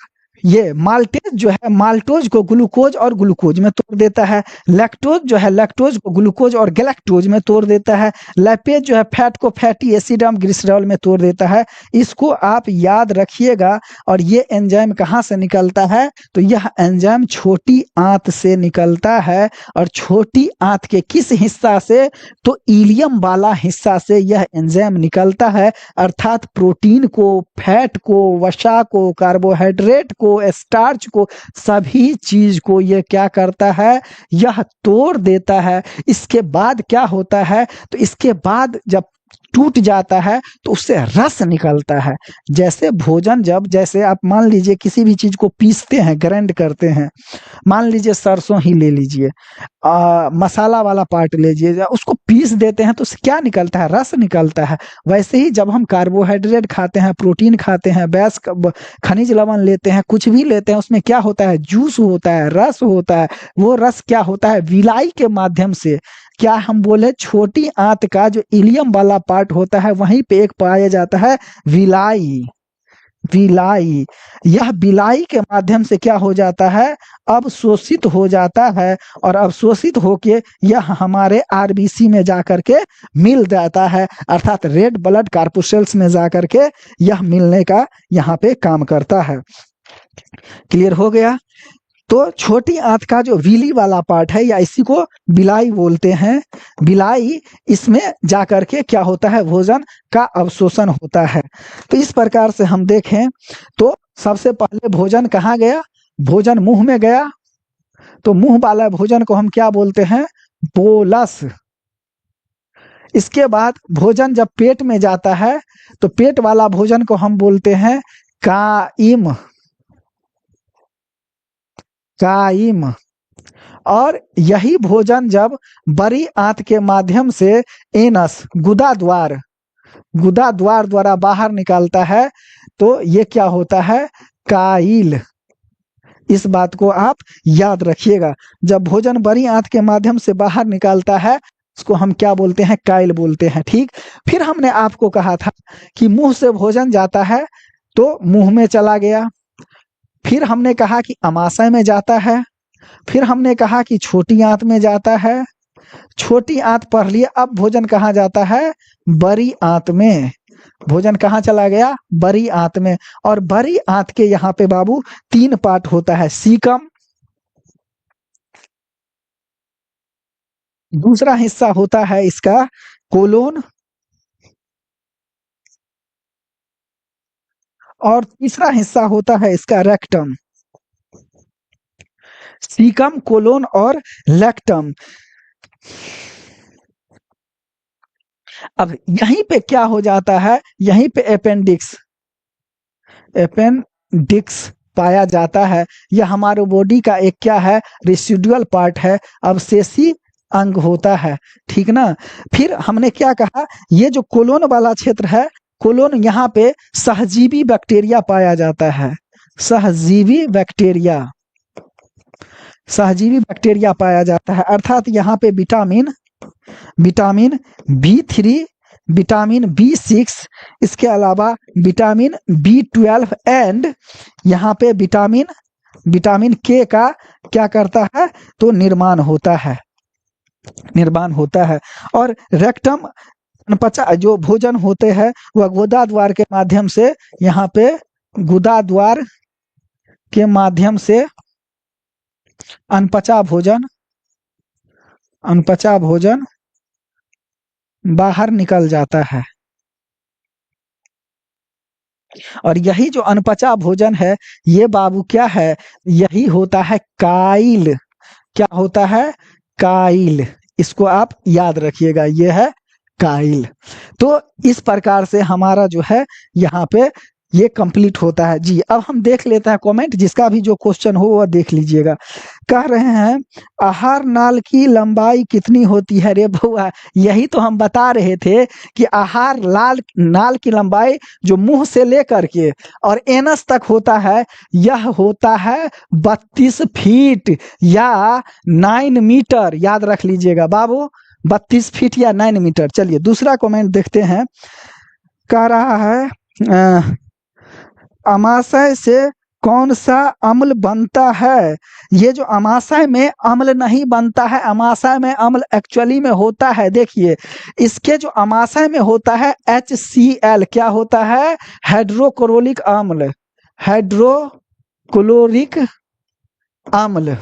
ये माल्टेज जो है माल्टोज को ग्लूकोज और ग्लूकोज में तोड़ देता है। लैक्टोज जो है लैक्टोज को ग्लूकोज और गैलेक्टोज में तोड़ देता है। लैपेज जो है फैट को फैटी एसिड और ग्लिसरॉल में तोड़ देता है। इसको आप याद रखिएगा। और ये एंजाइम कहाँ से निकलता है? तो यह एंजाइम छोटी आंत से निकलता है। और छोटी आंत के किस हिस्सा से? तो इलियम वाला हिस्सा से यह एंजाइम निकलता है। अर्थात प्रोटीन को, फैट को, वसा को, कार्बोहाइड्रेट को, स्टार्च को, सभी चीज को ये क्या करता है? यह तोड़ देता है। इसके बाद क्या होता है? तो इसके बाद जब टूट जाता है तो उससे रस निकलता है। जैसे भोजन जैसे आप मान लीजिए किसी भी चीज को पीसते हैं, ग्राइंड करते हैं, मान लीजिए सरसों ही ले लीजिए, मसाला वाला पार्ट लीजिए, उसको पीस देते हैं तो उससे क्या निकलता है? रस निकलता है। वैसे ही जब हम कार्बोहाइड्रेट खाते हैं, प्रोटीन खाते हैं, खनिज लवण लेते हैं, कुछ भी लेते हैं, उसमें क्या होता है? जूस होता है, रस होता है। वो रस क्या होता है? विलाई के माध्यम से, क्या हम बोले, छोटी आंत का जो इलियम वाला पार्ट होता है वहीं पे एक पाया जाता है विलाई। विलाई, यह विलाई के माध्यम से क्या हो जाता है? अवशोषित हो जाता है, और अवशोषित होके यह हमारे आरबीसी में जाकर के मिल जाता है, अर्थात रेड ब्लड कार्पुसेल्स में जाकर के यह मिलने का यहाँ पे काम करता है। क्लियर हो गया? तो छोटी आंत का जो विली वाला पार्ट है, या इसी को बिलाई बोलते हैं, बिलाई, इसमें जाकर के क्या होता है? भोजन का अवशोषण होता है। तो इस प्रकार से हम देखें तो सबसे पहले भोजन कहाँ गया? भोजन मुंह में गया, तो मुंह वाला भोजन को हम क्या बोलते हैं? बोलस। इसके बाद भोजन जब पेट में जाता है तो पेट वाला भोजन को हम बोलते हैं काइम। काइम। और यही भोजन जब बड़ी आंत के माध्यम से एनस, गुदा द्वार द्वारा बाहर निकलता है तो ये क्या होता है? काइल। इस बात को आप याद रखिएगा। जब भोजन बड़ी आंत के माध्यम से बाहर निकलता है उसको हम क्या बोलते हैं? काइल बोलते हैं। ठीक। फिर हमने आपको कहा था कि मुंह से भोजन जाता है तो मुंह में चला गया। फिर हमने कहा कि अमाशय में जाता है। फिर हमने कहा कि छोटी आंत में जाता है। छोटी आंत पढ़ लिए, अब भोजन कहाँ जाता है? बड़ी आंत में। भोजन कहाँ चला गया? बड़ी आंत में। और बड़ी आंत के यहाँ पे बाबू 3 पार्ट होता है। सीकम, दूसरा हिस्सा होता है इसका कोलोन, और तीसरा हिस्सा होता है इसका रेक्टम। सीकम, कोलोन और लेक्टम। अब यहीं पे क्या हो जाता है? यहीं पे अपेंडिक्स पाया जाता है। यह हमारे बॉडी का एक क्या है? रेसिडुअल पार्ट है, अवशेषी अंग होता है। ठीक ना? फिर हमने क्या कहा? ये जो कोलोन वाला क्षेत्र है, कोलोन, यहाँ पे सहजीवी बैक्टीरिया पाया जाता है। सहजीवी बैक्टीरिया पाया जाता है, अर्थात यहाँ पे विटामिन B3, विटामिन B6, इसके अलावा विटामिन B12 एंड यहाँ पे विटामिन K का क्या करता है? तो निर्माण होता है। और रेक्टम, अनपचा जो भोजन होते हैं वह गुदा द्वार के माध्यम से, यहाँ पे गुदा द्वार के माध्यम से अनपचा भोजन बाहर निकल जाता है। और यही जो अनपचा भोजन है, ये बाबू क्या है? यही होता है काइल। क्या होता है? काइल। इसको आप याद रखिएगा, ये है काइल। तो इस प्रकार से हमारा जो है यहाँ पे ये कंप्लीट होता है जी। अब हम देख लेते हैं कमेंट, जिसका भी जो क्वेश्चन हो वह देख लीजिएगा। कह रहे हैं आहार नाल की लंबाई कितनी होती है? रे बउआ, यही तो हम बता रहे थे कि आहार नाल की लंबाई जो मुंह से लेकर के और एनस तक होता है, यह होता है 32 फीट या 9 मीटर। याद रख लीजिएगा बाबू, 32 फीट या 9 मीटर। चलिए दूसरा कमेंट देखते हैं। कह रहा है अमाशय से कौन सा अम्ल बनता है? ये जो अमाशय में अम्ल नहीं बनता है, अमाशय में अम्ल एक्चुअली में होता है, देखिए इसके जो अमाशय में होता है HCl, क्या होता है? हाइड्रोक्लोरिक अम्ल।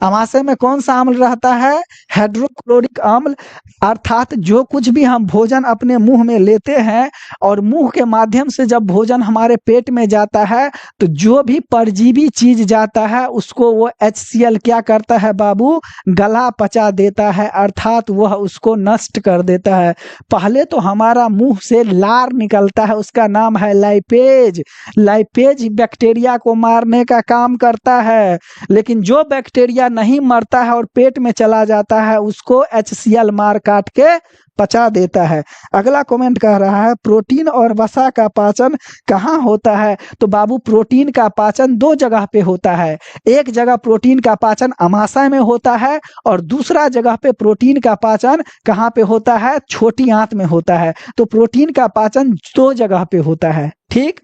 अमाशय में कौन सा अम्ल रहता है? हाइड्रोक्लोरिक अम्ल। अर्थात जो कुछ भी हम भोजन अपने मुंह में लेते हैं और मुंह के माध्यम से जब भोजन हमारे पेट में जाता है तो जो भी परजीवी चीज जाता है उसको वो HCl क्या करता है बाबू? गला पचा देता है, अर्थात वह उसको नष्ट कर देता है। पहले तो हमारा मुंह से लार निकलता है, उसका नाम है लाइपेज। लाइपेज बैक्टीरिया को मारने का काम करता है, लेकिन जो बैक्टीरिया नहीं मरता है और पेट में चला जाता है उसको HCl मार काट के पचा देता है। अगला कमेंट कह रहा है प्रोटीन और वसा का पाचन कहाँ होता है? तो बाबू प्रोटीन का पाचन दो जगह पे होता है। एक जगह प्रोटीन का पाचन अमाशय में होता है और दूसरा जगह पे प्रोटीन का पाचन कहाँ पे होता है? छोटी आंत में होता है। तो प्रोटीन का पाचन दो जगह पे होता है, ठीक।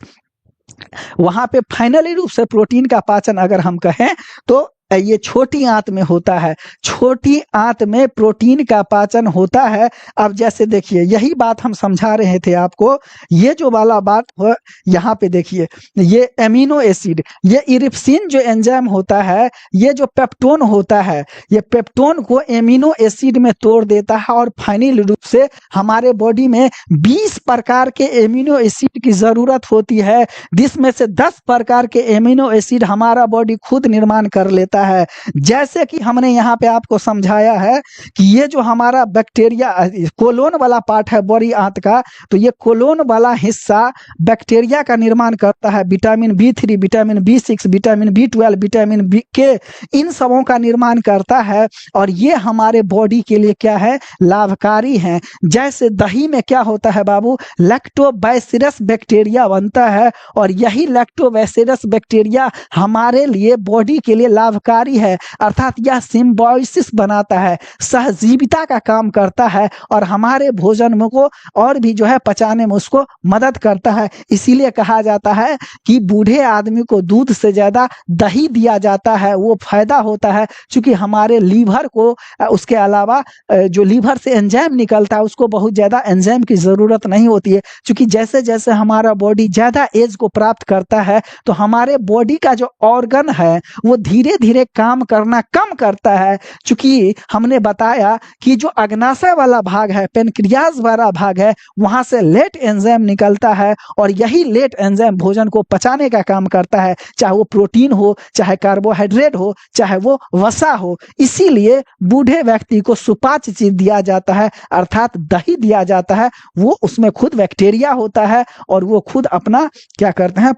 वहां पे फाइनली रूप से प्रोटीन का पाचन अगर हम कहें तो ये छोटी आंत में होता है। छोटी आंत में प्रोटीन का पाचन होता है। अब जैसे देखिए यही बात हम समझा रहे थे आपको, ये जो वाला बात यहाँ पे देखिए, ये एमिनो एसिड, ये इरिप्सिन जो एंजाइम होता है, ये जो पेप्टोन होता है, ये पेप्टोन को एमिनो एसिड में तोड़ देता है और फाइनल रूप से हमारे बॉडी में 20 प्रकार के एमिनो एसिड की जरूरत होती है, जिसमें से 10 प्रकार के एमिनो एसिड हमारा बॉडी खुद निर्माण कर लेता है। जैसे कि हमने यहाँ पे आपको समझाया है कि ये जो हमारा बैक्टीरिया कोलोन वाला पार्ट है बड़ी आंत का, तो ये कोलोन वाला हिस्सा बैक्टीरिया का निर्माण करता है। Vitamin B3, vitamin B6, vitamin B12, vitamin K, इन सबों का निर्माण करता है और ये हमारे बॉडी के लिए क्या है? लाभकारी है। जैसे दही में क्या होता है बाबू? लैक्टोबैसिलस बैक्टीरिया बनता है और यही लैक्टोबैसिलस बैक्टीरिया हमारे लिए बॉडी के लिए लाभकारी है, अर्थात यह सिम्बायोसिस बनाता है, सहजीविता का काम करता है और हमारे भोजन में को और भी जो है पचाने में उसको मदद करता है। इसीलिए कहा जाता है कि बूढ़े आदमी को दूध से ज्यादा दही दिया जाता है, वो फायदा होता है, क्योंकि हमारे लीवर को उसके अलावा जो लीवर से एंजाइम निकलता है उसको बहुत ज्यादा एंजाइम की जरूरत नहीं होती है, क्योंकि जैसे जैसे हमारा बॉडी ज्यादा एज को प्राप्त करता है तो हमारे बॉडी का जो ऑर्गन है वो धीरे धीरे काम करना कम करता है। चूंकि हमने बताया कि जो अग्नाशय वाला भाग है, पेनक्रियाज वाला भाग है, वहां से लेट एंजाइम निकलता है और यही लेट एंजाइम भोजन को पचाने का काम करता है, चाहे वो प्रोटीन हो, चाहे कार्बोहाइड्रेट हो, चाहे वो वसा हो। इसीलिए बूढ़े व्यक्ति को सुपाच्य चीज दिया जाता है, अर्थात दही दिया जाता है। वो उसमें खुद बैक्टीरिया होता है और वो खुद अपना क्या करते हैं?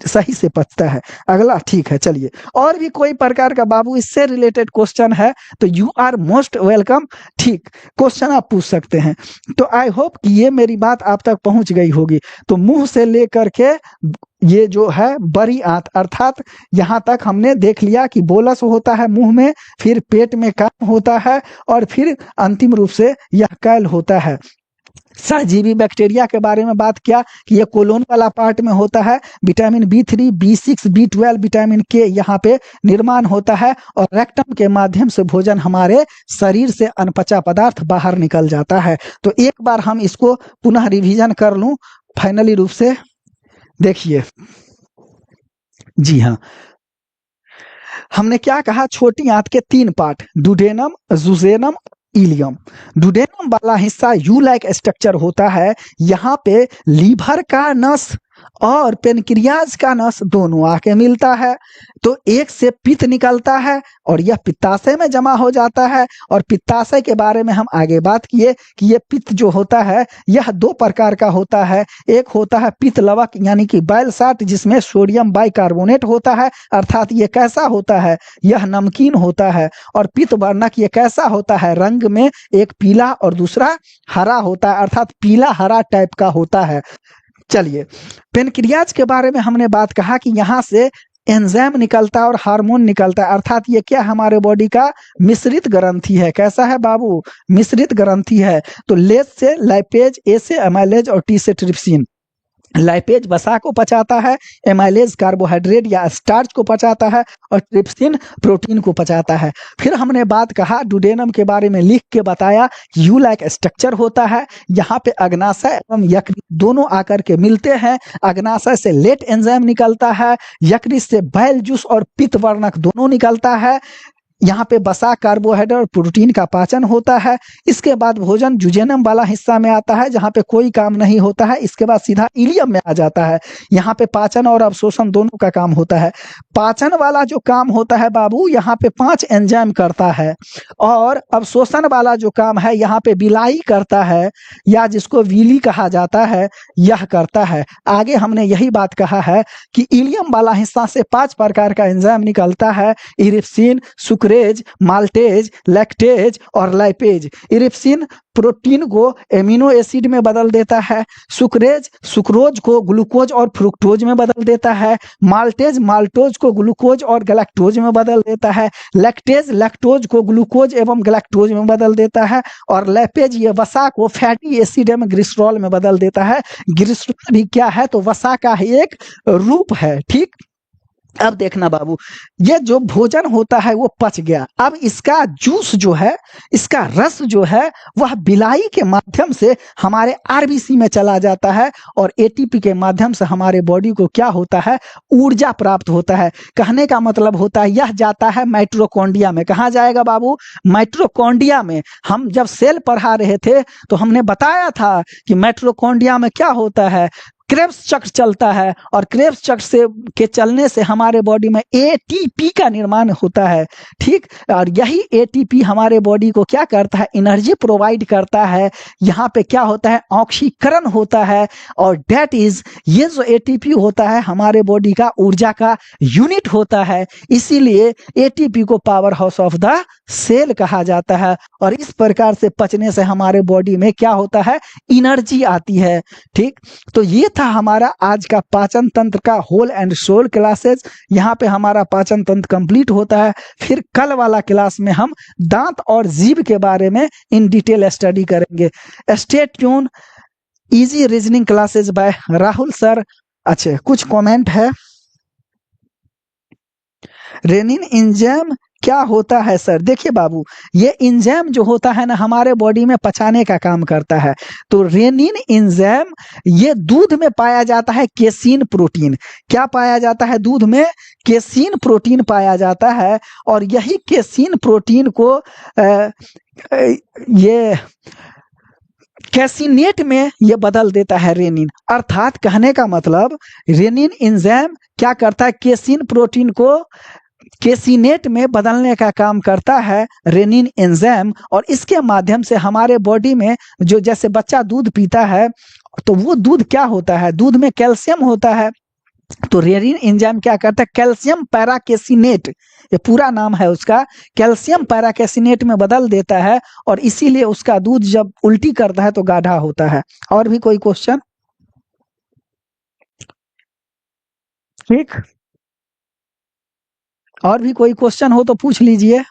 सही से पचता है। अगला, ठीक है, चलिए। और भी कोई प्रकार का बाबू इससे रिलेटेड क्वेश्चन है तो यू आर मोस्ट वेलकम, ठीक, क्वेश्चन आप पूछ सकते हैं। तो आई होप कि ये मेरी बात आप तक पहुंच गई होगी। तो मुंह से लेकर के ये जो है बड़ी आंत, अर्थात यहाँ तक हमने देख लिया कि बोलस होता है मुंह में, फिर पेट में काम होता है और फिर अंतिम रूप से यह कैल होता है। सहजीवी बैक्टीरिया के बारे में बात किया कि ये कोलोन वाला पार्ट में होता है। Vitamin B3, B6, B12, vitamin K यहाँ पे निर्माण होता है और रेक्टम के माध्यम से भोजन हमारे शरीर से अनपचा पदार्थ बाहर निकल जाता है। तो एक बार हम इसको पुनः रिवीजन कर लूं फाइनली रूप से। देखिए, जी हाँ, हमने क्या कहा? छोटी आंत के 3 पार्ट, डुडेनम, जुजेनम, इलियम। डुडेनम वाला हिस्सा यू लाइक स्ट्रक्चर होता है। यहाँ पे लीवर का नस और पेनक्रियाज का नस दोनों आके मिलता है, तो एक से पित्त निकलता है और यह पित्ताशय में जमा हो जाता है। और पित्ताशय के बारे में हम आगे बात किए कि ये पित्त जो होता है यह 2 प्रकार का होता है। एक होता है पित्त लवक यानी कि बाइल साल्ट, जिसमें सोडियम बाइकार्बोनेट होता है, अर्थात ये कैसा होता है? यह नमकीन होता है। और पित्त वर्णक ये कैसा होता है? रंग में एक पीला और दूसरा हरा होता है, अर्थात पीला हरा टाइप का होता है। चलिए, पेनक्रियाज के बारे में हमने बात कहा कि यहाँ से एंजाइम निकलता है और हार्मोन निकलता है, अर्थात ये क्या हमारे बॉडी का मिश्रित ग्रंथि है। कैसा है बाबू? मिश्रित ग्रंथि है। तो लेज से लाइपेज, ए से एमाइलेज और टी से ट्रिप्सिन। लाइपेज वसा को पचाता है, एमाइलेज कार्बोहाइड्रेट या स्टार्च को पचाता है और ट्रिप्सिन प्रोटीन को पचाता है। फिर हमने बात कहा डुडेनम के बारे में, लिख के बताया यू लाइक स्ट्रक्चर होता है। यहाँ पे अग्नाशय एवं यकृत दोनों आकर के मिलते हैं। अग्नाशय से लेट एंजाइम निकलता है, यकृत से बैल जूस और पित्त वर्णक दोनों निकलता है। यहाँ पे वसा, कार्बोहाइड्रेट और प्रोटीन का पाचन होता है। इसके बाद भोजन जुजेनम वाला हिस्सा में आता है, जहाँ पे कोई काम नहीं होता है। इसके बाद सीधा इलियम में आ जाता है। यहाँ पे पाचन और अवशोषण दोनों का काम होता है। पाचन वाला जो काम होता है बाबू, यहाँ पे 5 एंजाइम करता है, और अवशोषण वाला जो काम है यहाँ पे विलाई करता है, या जिसको विली कहा जाता है, यह करता है। आगे हमने यही बात कहा है कि इलियम वाला हिस्सा से 5 प्रकार का एंजाइम निकलता है: इरिप्सिन, सुक्रेज, माल्टेज, लैक्टेज और लाइपेज। इरिप्सिन प्रोटीन को एमिनो एसिड में बदल देता है। सुक्रेज सुक्रोज को ग्लूकोज और फ्रुक्टोज में बदल देता है। माल्टेज माल्टोज को ग्लूकोज और गैलेक्टोज में बदल देता है। लैक्टेज लैक्टोज को ग्लूकोज एवं गैलेक्टोज में बदल देता है। और लैपेज ये वसा को फैटी एसिड एवं ग्लिसरॉल में बदल देता है। ग्लिसरॉल भी क्या है, तो वसा का ही एक रूप है। ठीक, अब देखना बाबू, ये जो भोजन होता है वो पच गया। अब इसका जूस जो है, इसका रस जो है, वह बिलाई के माध्यम से हमारे आरबीसी में चला जाता है, और एटीपी के माध्यम से हमारे बॉडी को क्या होता है, ऊर्जा प्राप्त होता है। कहने का मतलब होता है यह जाता है माइटोकॉन्ड्रिया में। कहाँ जाएगा बाबू, माइटोकॉन्ड्रिया में। हम जब सेल पढ़ा रहे थे तो हमने बताया था कि माइटोकॉन्ड्रिया में क्या होता है, क्रेब्स चक्र चलता है, और क्रेब्स चक्र से के चलने से हमारे बॉडी में एटीपी का निर्माण होता है। ठीक, और यही एटीपी हमारे बॉडी को क्या करता है, एनर्जी प्रोवाइड करता है। यहाँ पे क्या होता है, ऑक्सीकरण होता है, और डेट इज, ये जो एटीपी होता है हमारे बॉडी का ऊर्जा का यूनिट होता है। इसीलिए एटीपी को power house of the cell कहा जाता है, और इस प्रकार से पचने से हमारे बॉडी में क्या होता है, एनर्जी आती है। ठीक, तो ये था हमारा आज का पाचन तंत्र का होल एंड सोल क्लासेस। यहाँ पे हमारा पाचन तंत्र कंप्लीट होता है। फिर कल वाला क्लास में हम दांत और जीभ के बारे में इन डिटेल स्टडी करेंगे। Stay tune, easy reasoning classes bye Rahul sir. अच्छा, कुछ कमेंट है। रेनिन एंजाइम क्या होता है सर? देखिए बाबू, ये एंजाइम जो होता है ना, हमारे बॉडी में पचाने का काम करता है। तो रेनिन एंजाइम ये दूध में पाया जाता है, केसीन प्रोटीन। क्या पाया जाता है दूध में? केसीन प्रोटीन पाया जाता है, और यही केसीन प्रोटीन को ये कैसिनेट में ये बदल देता है रेनिन। अर्थात कहने का मतलब, रेनिन एंजाइम क्या करता है, केसीन प्रोटीन को केसिनेट में बदलने का काम करता है रेनिन एंजाइम, और इसके माध्यम से हमारे बॉडी में जो, जैसे बच्चा दूध पीता है तो वो दूध क्या होता है, दूध में कैल्शियम होता है। तो रेनिन एंजाइम क्या करता है, कैल्शियम पैराकेसिनेट, ये पूरा नाम है उसका, कैल्शियम पैराकेसिनेट में बदल देता है, और इसीलिए उसका दूध जब उल्टी करता है तो गाढ़ा होता है। और भी कोई क्वेश्चन? ठीक, और भी कोई क्वेश्चन हो तो पूछ लीजिए।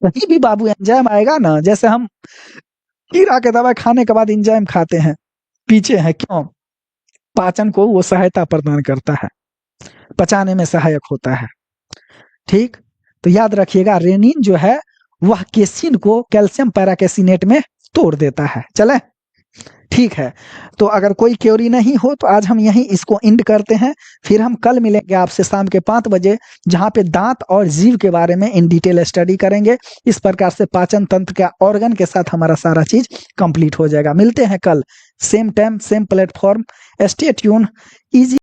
कहीं भी बाबू एंजाइम आएगा ना, जैसे हम कीड़ा के दवा खाने के बाद एंजाइम खाते हैं, पीछे है क्यों? पाचन को वो सहायता प्रदान करता है, पचाने में सहायक होता है। ठीक, तो याद रखिएगा, रेनिन जो है वह केसिन को कैल्शियम पैराकेसिनेट में तोड़ देता है। चले, ठीक है। तो अगर कोई क्वेरी नहीं हो तो आज हम यहीं इसको एंड करते हैं। फिर हम कल मिलेंगे आपसे शाम के 5 बजे, जहां पे दांत और जीभ के बारे में इन डिटेल स्टडी करेंगे। इस प्रकार से पाचन तंत्र का ऑर्गन के साथ हमारा सारा चीज कंप्लीट हो जाएगा। मिलते हैं कल, same time same platform. Stay tune, easy